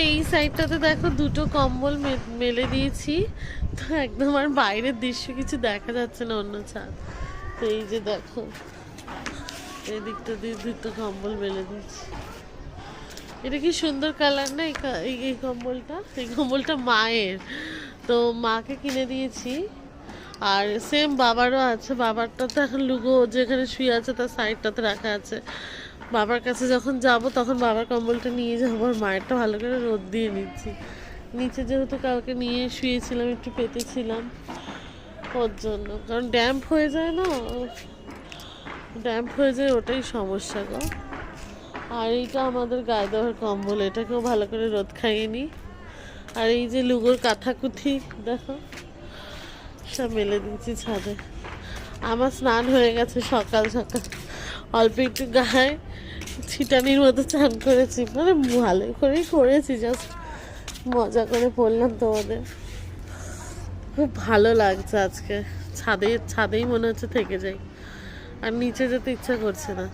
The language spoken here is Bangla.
এই সাইডটাতে দেখো দুটো কম্বল মেলে দিয়েছি, তো একদম আর বাইরের দৃশ্য কিছু দেখা যাচ্ছে না অন্য ছাদ। তো এই যে দেখো এই দিকটা দিয়ে দুটো কম্বল মেলে দিয়েছি। এটা কি সুন্দর কালার না এই কম্বলটা মায়ের, তো মাকে কিনে দিয়েছি। আর সেম বাবারও আছে, বাবারটা তো এখন লুগো যেখানে শুয়ে আছে তার সাইডটাতে রাখা আছে। বাবার কাছে যখন যাব তখন বাবার কম্বলটা নিয়ে যাবো, আর মায়েরটা ভালো করে রোদ দিয়ে নিচ্ছি। নিচে যেহেতু কালকে নিয়ে শুয়েছিলাম, একটু পেতেছিলাম ওর জন্য, কারণ ড্যাম্প হয়ে যায় না, ড্যাম্প হয়ে যায়, ওটাই সমস্যা গো। আর এইটা আমাদের গায়ে দেওয়ার কম্বল, এটাকেও ভালো করে রোদ খাইয়ে নিই। আর এই যে লুগোর কাঁথাকুথি দেখো সব মেলে দিয়েছি ছাদে। আমার স্নান হয়ে গেছে সকাল সকাল, অল্প একটু গায়ে ছিটানির মতো চান করেছি, মানে ভালো করেই করেছি, জাস্ট মজা করে পড়লাম তোমাদের। খুব ভালো লাগছে আজকে, ছাদেই মনে হচ্ছে থেকে যাই, আর নিচে যেতে ইচ্ছা করছে না।